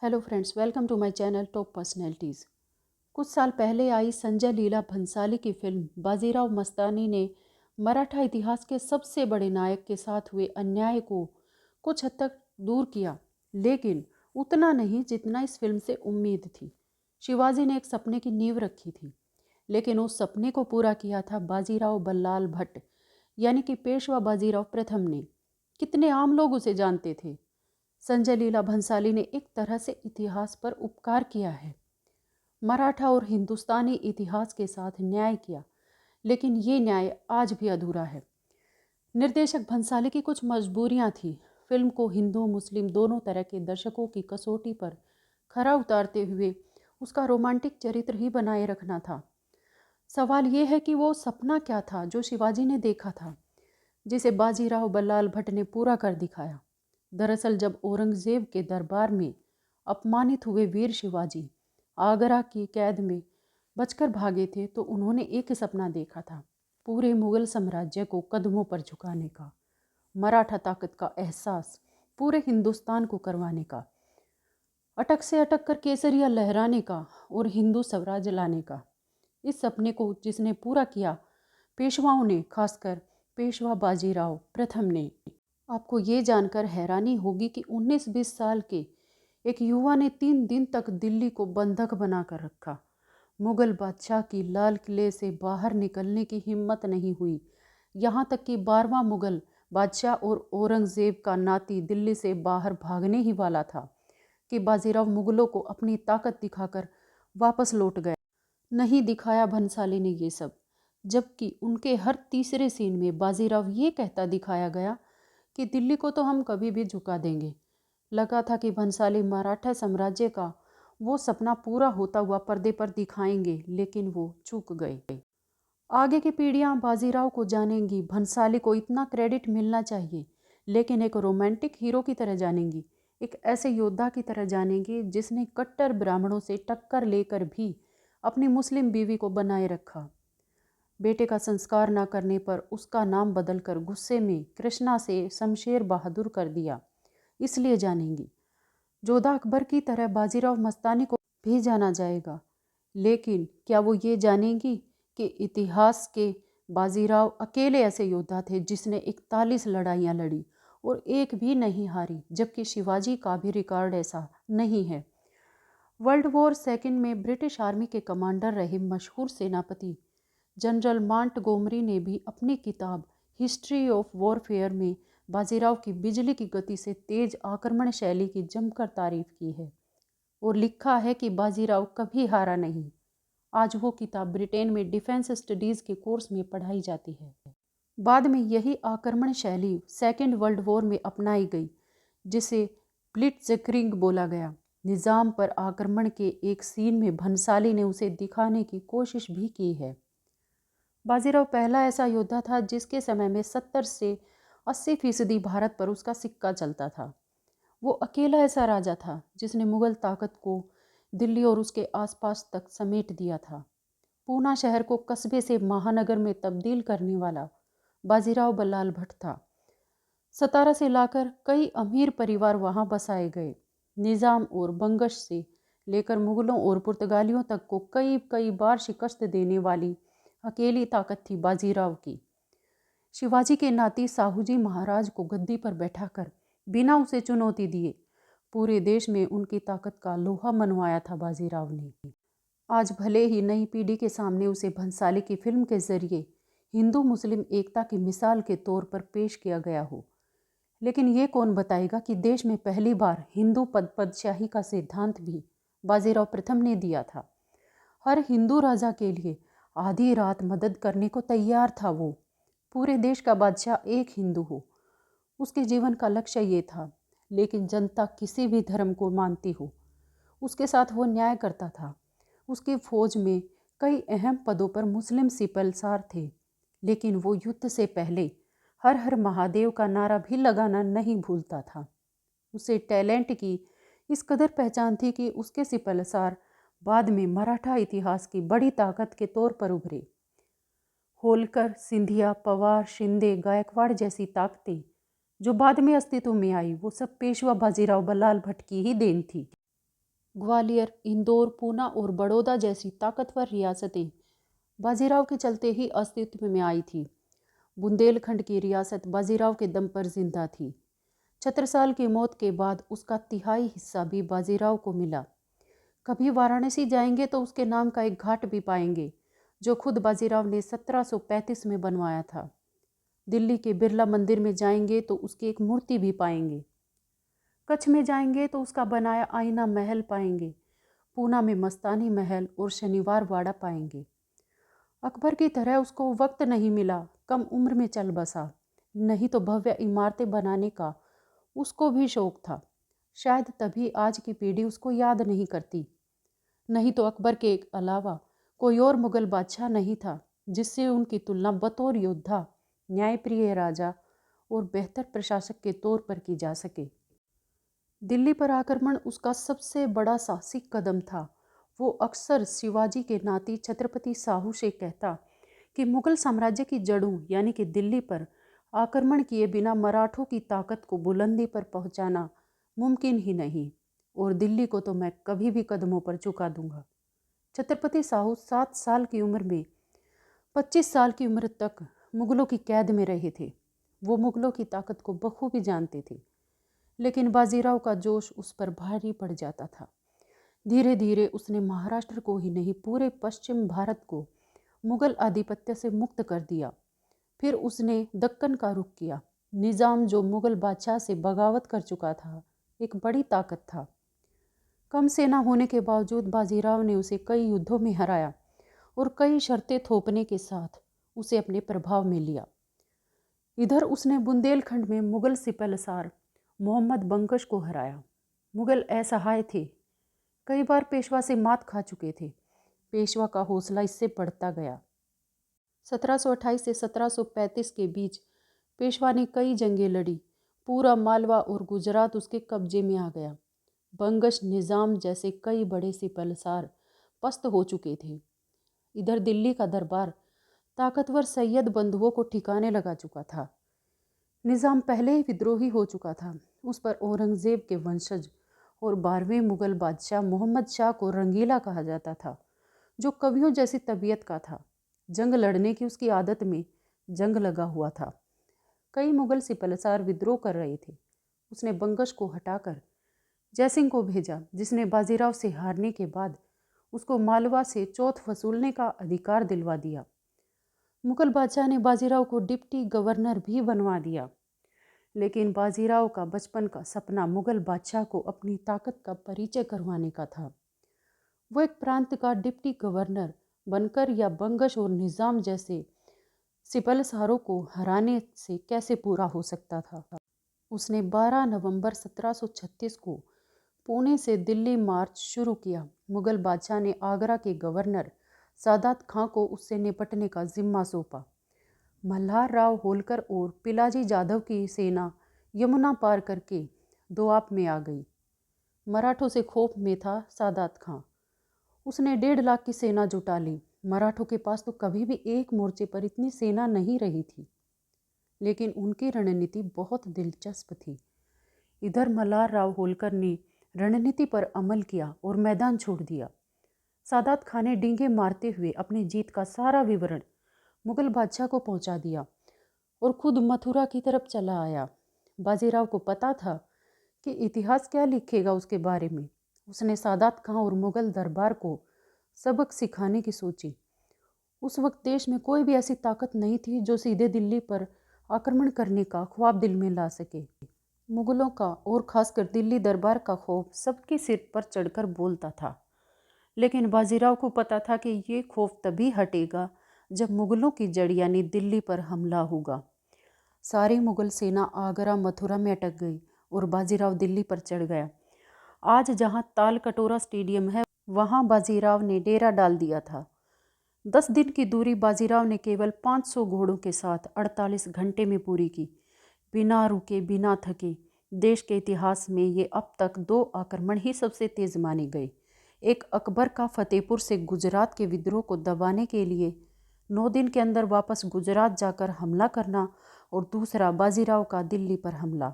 Hello friends, welcome to my channel top personalities. कुछ साल पहले आई संजय लीला भंसाली की फिल्म बाजीराव मस्तानी ने मराठा इतिहास के सबसे बड़े नायक के साथ हुए अन्याय को कुछ हद तक दूर किया, लेकिन उतना नहीं जितना इस फिल्म से उम्मीद थी। शिवाजी ने एक सपने की नींव रखी थी, लेकिन उस सपने को पूरा किया था बाजीराव बल्लाल भट्ट, यानी कि पेशवा बाजीराव प्रथम ने। कितने आम लोग उसे जानते थे। संजय लीला भंसाली ने एक तरह से इतिहास पर उपकार किया है, मराठा और हिंदुस्तानी इतिहास के साथ न्याय किया, लेकिन ये न्याय आज भी अधूरा है। निर्देशक भंसाली की कुछ मजबूरियां थी। फिल्म को हिंदू मुस्लिम दोनों तरह के दर्शकों की कसौटी पर खरा उतारते हुए उसका रोमांटिक चरित्र ही बनाए रखना था। सवाल ये है कि वो सपना क्या था जो शिवाजी ने देखा था, जिसे बाजीराव बल्लाल भट्ट ने पूरा कर दिखाया। दरअसल जब औरंगजेब के दरबार में अपमानित हुए वीर शिवाजी आगरा की कैद में बचकर भागे थे, तो उन्होंने एक सपना देखा था, पूरे मुगल साम्राज्य को कदमों पर झुकाने का, मराठा ताकत का एहसास पूरे हिंदुस्तान को करवाने का, अटक से अटक कर केसरिया लहराने का और हिंदू स्वराज्य लाने का। इस सपने को जिसने पूरा किया, पेशवाओं ने, खासकर पेशवा बाजीराव प्रथम ने। आपको ये जानकर हैरानी होगी कि 19-20 साल के एक युवा ने 3 दिन तक दिल्ली को बंधक बनाकर रखा। मुगल बादशाह की लाल किले से बाहर निकलने की हिम्मत नहीं हुई। यहाँ तक कि 12वां मुगल बादशाह और औरंगजेब का नाती दिल्ली से बाहर भागने ही वाला था कि बाजीराव मुगलों को अपनी ताकत दिखाकर वापस लौट गया। नहीं दिखाया भंसाली ने ये सब, जबकि उनके हर तीसरे सीन में बाजीराव ये कहता दिखाया गया कि दिल्ली को तो हम कभी भी झुका देंगे। लगा था कि भंसाली मराठा साम्राज्य का वो सपना पूरा होता हुआ पर्दे पर दिखाएंगे, लेकिन वो चूक गए। आगे की पीढ़ियां बाजीराव को जानेंगी, भंसाली को इतना क्रेडिट मिलना चाहिए, लेकिन एक रोमांटिक हीरो की तरह जानेंगी, एक ऐसे योद्धा की तरह जानेंगी जिसने कट्टर ब्राह्मणों से टक्कर लेकर भी अपनी मुस्लिम बीवी को बनाए रखा। बेटे का संस्कार न करने पर उसका नाम बदलकर गुस्से में कृष्णा से शमशेर बहादुर कर दिया, इसलिए जानेंगी। जोधा अकबर की तरह बाजीराव मस्तानी को भी जाना जाएगा, लेकिन क्या वो ये जानेंगी कि इतिहास के बाजीराव अकेले ऐसे योद्धा थे जिसने 41 लड़ाइयाँ लड़ी और एक भी नहीं हारी, जबकि शिवाजी का भी रिकॉर्ड ऐसा नहीं है। वर्ल्ड वॉर सेकेंड में ब्रिटिश आर्मी के कमांडर रहे मशहूर सेनापति जनरल मांटगोमरी ने भी अपनी किताब हिस्ट्री ऑफ वॉरफेयर में बाजीराव की बिजली की गति से तेज आक्रमण शैली की जमकर तारीफ की है और लिखा है कि बाजीराव कभी हारा नहीं। आज वो किताब ब्रिटेन में डिफेंस स्टडीज़ के कोर्स में पढ़ाई जाती है। बाद में यही आक्रमण शैली सेकेंड वर्ल्ड वॉर में अपनाई गई, जिसे ब्लिट्ज़क्रिग बोला गया। निज़ाम पर आक्रमण के एक सीन में भंसाली ने उसे दिखाने की कोशिश भी की है। बाजीराव पहला ऐसा योद्धा था जिसके समय में 70 से 80% भारत पर उसका सिक्का चलता था। वो अकेला ऐसा राजा था जिसने मुगल ताकत को दिल्ली और उसके आसपास तक समेट दिया था। पूना शहर को कस्बे से महानगर में तब्दील करने वाला बाजीराव बल्लाल भट्ट था। सतारा से लाकर कई अमीर परिवार वहां बसाए गए। निज़ाम और बंगश से लेकर मुगलों और पुर्तगालियों तक को कई कई बार शिकस्त देने वाली अकेली ताकत थी बाजीराव की। शिवाजी के नाती साहूजी महाराज को गद्दी पर बैठाकर बिना उसे चुनौती दिए पूरे देश में उनकी ताकत का लोहा मनवाया था बाजीराव ने। आज भले ही नई पीढ़ी के सामने उसे भंसाली की फिल्म के जरिए हिंदू मुस्लिम एकता की मिसाल के तौर पर पेश किया गया हो, लेकिन ये कौन बताएगा कि देश में पहली बार हिंदू पदशाही का सिद्धांत भी बाजीराव प्रथम ने दिया था। हर हिंदू राजा के लिए आधी रात मदद करने को तैयार था वो। पूरे देश का बादशाह एक हिंदू हो, उसके जीवन का लक्ष्य ये था, लेकिन जनता किसी भी धर्म को मानती हो, उसके साथ वो न्याय करता था। उसकी फौज में कई अहम पदों पर मुस्लिम सिपहसार थे, लेकिन वो युद्ध से पहले हर हर महादेव का नारा भी लगाना नहीं भूलता था। उसे टैलेंट की इस कदर पहचान थी कि उसके सिपहसार बाद में मराठा इतिहास की बड़ी ताकत के तौर पर उभरे। होलकर, सिंधिया, पवार, शिंदे, गायकवाड़ जैसी ताकतें जो बाद में अस्तित्व में आई, वो सब पेशवा बाजीराव बल्लाल भट्ट की ही देन थी। ग्वालियर, इंदौर, पूना और बड़ौदा जैसी ताकतवर रियासतें बाजीराव के चलते ही अस्तित्व में आई थी। बुंदेलखंड की रियासत बाजीराव के दम पर जिंदा थी। छत्रसाल की मौत के बाद उसका तिहाई हिस्सा भी बाजीराव को मिला। कभी वाराणसी जाएंगे तो उसके नाम का एक घाट भी पाएंगे, जो खुद बाजीराव ने 1735 में बनवाया था। दिल्ली के बिरला मंदिर में जाएंगे तो उसकी एक मूर्ति भी पाएंगे। कच्छ में जाएंगे तो उसका बनाया आईना महल पाएंगे। पूना में मस्तानी महल और शनिवार वाड़ा पाएंगे। अकबर की तरह उसको वक्त नहीं मिला, कम उम्र में चल बसा, नहीं तो भव्य इमारतें बनाने का उसको भी शौक था। शायद तभी आज की पीढ़ी उसको याद नहीं करती। नहीं तो अकबर के अलावा कोई और मुगल बादशाह नहीं था जिससे उनकी तुलना बतौर योद्धा, न्यायप्रिय राजा और बेहतर प्रशासक के तौर पर की जा सके। दिल्ली पर आक्रमण उसका सबसे बड़ा साहसिक कदम था। वो अक्सर शिवाजी के नाती छत्रपति साहू से कहता कि मुगल साम्राज्य की जड़ों यानी कि दिल्ली पर आक्रमण किए बिना मराठों की ताकत को बुलंदी पर पहुंचाना मुमकिन ही नहीं, और दिल्ली को तो मैं कभी भी कदमों पर झुका दूंगा। छत्रपति साहू 7 साल की उम्र में 25 साल की उम्र तक मुगलों की कैद में रहे थे। वो मुगलों की ताकत को बखूबी जानते थे, लेकिन बाजीराव का जोश उस पर भारी पड़ जाता था। धीरे धीरे उसने महाराष्ट्र को ही नहीं पूरे पश्चिम भारत को मुगल आधिपत्य से मुक्त कर दिया। फिर उसने दक्कन का रुख किया। निज़ाम, जो मुगल बादशाह से बगावत कर चुका था, एक बड़ी ताकत था। कम सेना होने के बावजूद बाजीराव ने उसे कई युद्धों में हराया और कई शर्तें थोपने के साथ उसे अपने प्रभाव में लिया। इधर उसने बुंदेलखंड में मुगल सिपहसार मोहम्मद बंकश को हराया। मुगल असहाय थे, कई बार पेशवा से मात खा चुके थे। पेशवा का हौसला इससे बढ़ता गया। 1728 से 1735 के बीच पेशवा ने कई जंगें लड़ी। पूरा मालवा और गुजरात उसके कब्जे में आ गया। बंगश, निज़ाम जैसे कई बड़े सिपहसार पस्त हो चुके थे। इधर दिल्ली का दरबार ताकतवर सैयद बंधुओं को ठिकाने लगा चुका था। निज़ाम पहले ही विद्रोही हो चुका था। उस पर औरंगजेब के वंशज और 12वें मुगल बादशाह मोहम्मद शाह को रंगीला कहा जाता था, जो कवियों जैसी तबीयत का था। जंग लड़ने की उसकी आदत में जंग लगा हुआ था। कई मुगल सिपहसार विद्रोह कर रहे थे। उसने बंगश को हटाकर जयसिंह को भेजा, जिसने बाजीराव से हारने के बाद उसको मालवा से चौथ वसूलने का अधिकार दिलवा दिया। मुगल बादशाह ने बाजीराव को डिप्टी गवर्नर भी बनवा दिया। लेकिन बाजीराव का बचपन का सपना मुगल बादशाह को अपनी ताकत का परिचय करवाने का था। वो एक प्रांत का डिप्टी गवर्नर बनकर या बंगश और निज़ाम जैसे सिपहसारों को हराने से कैसे पूरा हो सकता था। उसने 12 नवंबर 1736 को पुणे से दिल्ली मार्च शुरू किया। मुगल बादशाह ने आगरा के गवर्नर सादात खां को उससे निपटने का जिम्मा सौंपा। मल्हार राव होलकर और पिलाजी जाधव की सेना यमुना पार करके दोआब में आ गई। मराठों से खौफ में था सादात खां। उसने 1.5 लाख की सेना जुटा ली। मराठों के पास तो कभी भी एक मोर्चे पर इतनी सेना नहीं रही थी, लेकिन उनकी रणनीति बहुत दिलचस्प थी। इधर मल्हार राव होलकर ने रणनीति पर अमल किया और मैदान छोड़ दिया। सादात खान ने डींगे मारते हुए अपनी जीत का सारा विवरण मुगल बादशाह को पहुंचा दिया और खुद मथुरा की तरफ चला आया। बाजीराव को पता था कि इतिहास क्या लिखेगा उसके बारे में। उसने सादात खान और मुगल दरबार को सबक सिखाने की सोची। उस वक्त देश में कोई भी ऐसी ताकत नहीं थी जो सीधे दिल्ली पर आक्रमण करने का ख्वाब दिल में ला सके। मुगलों का और खासकर दिल्ली दरबार का खौफ सबके सिर पर चढ़कर बोलता था, लेकिन बाजीराव को पता था कि ये खौफ तभी हटेगा जब मुगलों की जड़ यानी दिल्ली पर हमला होगा। सारी मुगल सेना आगरा मथुरा में अटक गई और बाजीराव दिल्ली पर चढ़ गया। आज जहां ताल कटोरा स्टेडियम है, वहां बाजीराव ने डेरा डाल दिया था। 10 दिन की दूरी बाजीराव ने केवल 500 घोड़ों के साथ 48 घंटे में पूरी की, बिना रुके, बिना थके। देश के इतिहास में ये अब तक 2 आक्रमण ही सबसे तेज माने गए। एक अकबर का फतेहपुर से गुजरात के विद्रोह को दबाने के लिए 9 दिन के अंदर वापस गुजरात जाकर हमला करना, और दूसरा बाजीराव का दिल्ली पर हमला।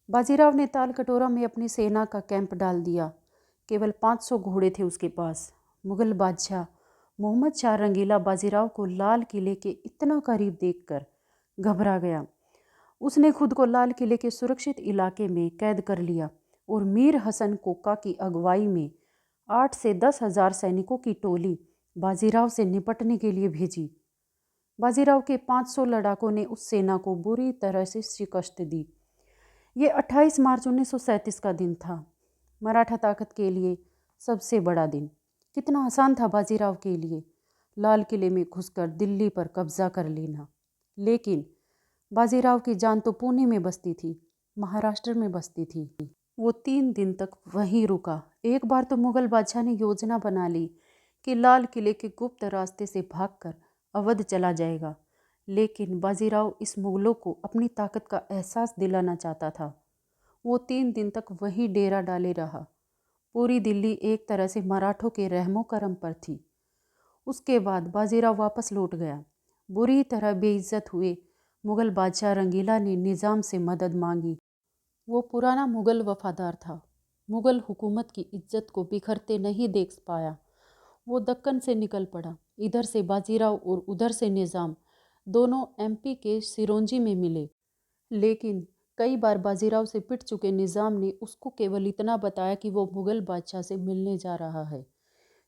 बाजीराव ने ताल कटोरा में अपनी सेना का कैंप डाल दिया। केवल 500 घोड़े थे उसके पास। मुग़ल बादशाह मोहम्मद शाह रंगीला बाजीराव को लाल किले के इतना करीब देखकर घबरा गया। उसने खुद को लाल किले के सुरक्षित इलाके में कैद कर लिया और मीर हसन कोका की अगुवाई में 8 से 10 हज़ार सैनिकों की टोली बाजीराव से निपटने के लिए भेजी। बाजीराव के 500 लड़ाकों ने उस सेना को बुरी तरह से शिकस्त दी। ये 28 मार्च 1937 का दिन था, मराठा ताकत के लिए सबसे बड़ा दिन। कितना आसान था बाजीराव के लिए लाल किले में घुसकर दिल्ली पर कब्जा कर लेना। लेकिन बाजीराव की जान तो पुणे में बसती थी, महाराष्ट्र में बसती थी। वो 3 दिन तक वहीं रुका। एक बार तो मुग़ल बादशाह ने योजना बना ली कि लाल किले के गुप्त रास्ते से भागकर अवध चला जाएगा, लेकिन बाजीराव इस मुग़लों को अपनी ताकत का एहसास दिलाना चाहता था। वो 3 दिन तक वहीं डेरा डाले रहा। पूरी दिल्ली एक तरह से मराठों के रहमो करम पर थी। उसके बाद बाजीराव वापस लौट गया। बुरी तरह बेइज्जत हुए मुग़ल बादशाह रंगीला ने निज़ाम से मदद मांगी। वो पुराना मुग़ल वफादार था, मुग़ल हुकूमत की इज्जत को बिखरते नहीं देख पाया। वो दक्कन से निकल पड़ा। इधर से बाजीराव और उधर से निज़ाम, दोनों एमपी के सिरोंजी में मिले। लेकिन कई बार बाजीराव से पिट चुके निज़ाम ने उसको केवल इतना बताया कि वो मुग़ल बादशाह से मिलने जा रहा है।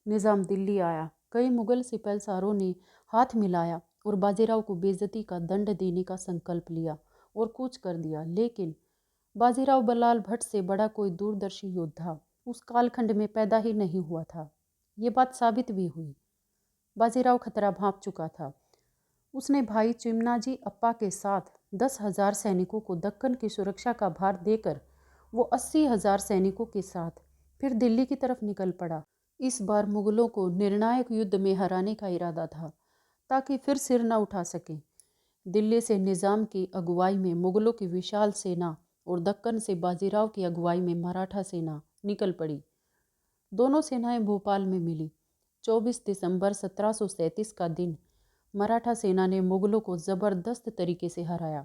निज़ाम दिल्ली आया। कई मुग़ल सिपहसारों ने हाथ मिलाया और बाजीराव को बेइज्जती का दंड देने का संकल्प लिया और कूच कर दिया। लेकिन बाजीराव बल्लाल भट्ट से बड़ा कोई दूरदर्शी योद्धा उस कालखंड में पैदा ही नहीं हुआ था। ये बात साबित भी हुई। बाजीराव खतरा भांप चुका था। उसने भाई चिमनाजी अप्पा के साथ 10,000 सैनिकों को दक्कन की सुरक्षा का भार देकर वो 80,000 सैनिकों के साथ फिर दिल्ली की तरफ निकल पड़ा। इस बार मुग़लों को निर्णायक युद्ध में हराने का इरादा था, ताकि फिर सिर न उठा सकें। दिल्ली से निज़ाम की अगुवाई में मुग़लों की विशाल सेना और दक्कन से बाजीराव की अगुवाई में मराठा सेना निकल पड़ी। दोनों सेनाएं भोपाल में मिली। 24 दिसंबर 1737 का दिन मराठा सेना ने मुग़लों को ज़बरदस्त तरीके से हराया।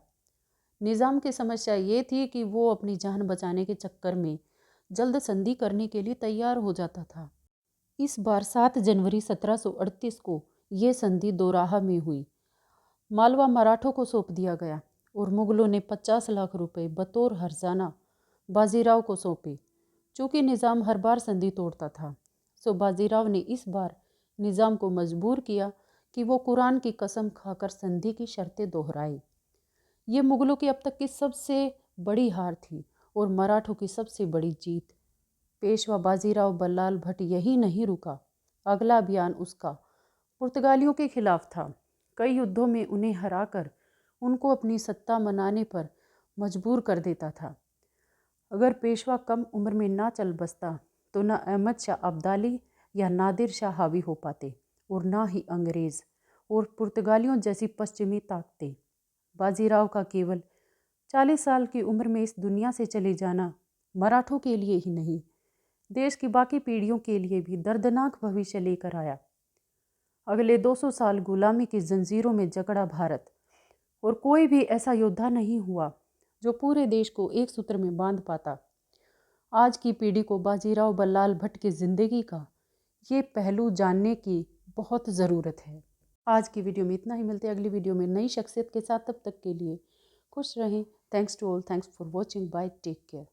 निज़ाम की समस्या ये थी कि वो अपनी जान बचाने के चक्कर में जल्द संधि करने के लिए तैयार हो जाता था। इस बार 7 जनवरी 1738 को ये संधि दोराहा में हुई। मालवा मराठों को सौंप दिया गया और मुग़लों ने 50 लाख रुपए बतौर हर्जाना बाजीराव को सौंपे। चूँकि निज़ाम हर बार संधि तोड़ता था, सो बाजीराव ने इस बार निज़ाम को मजबूर किया कि वो कुरान की कसम खाकर संधि की शर्तें दोहराए। ये मुग़लों की अब तक की सबसे बड़ी हार थी और मराठों की सबसे बड़ी जीत। पेशवा बाजीराव बल्लाल भट्ट यही नहीं रुका। अगला अभियान उसका पुर्तगालियों के खिलाफ था। कई युद्धों में उन्हें हराकर उनको अपनी सत्ता मनाने पर मजबूर कर देता था। अगर पेशवा कम उम्र में ना चल बसता तो न अहमद शाह अब्दाली या नादिर शाह हावी हो पाते और ना ही अंग्रेज़ और पुर्तगालियों जैसी पश्चिमी ताकतें। बाजीराव का केवल 40 साल की उम्र में इस दुनिया से चले जाना मराठों के लिए ही नहीं, देश की बाकी पीढ़ियों के लिए भी दर्दनाक भविष्य लेकर आया। अगले 200 साल गुलामी की जंजीरों में जकड़ा भारत, और कोई भी ऐसा योद्धा नहीं हुआ जो पूरे देश को एक सूत्र में बांध पाता। आज की पीढ़ी को बाजीराव बल्लाल भट्ट की ज़िंदगी का ये पहलू जानने की बहुत ज़रूरत है। आज की वीडियो में इतना ही। मिलते हैं अगली वीडियो में नई शख्सियत के साथ। तब तक के लिए खुश रहें। Thanks to all. Thanks for watching. Bye. Take care.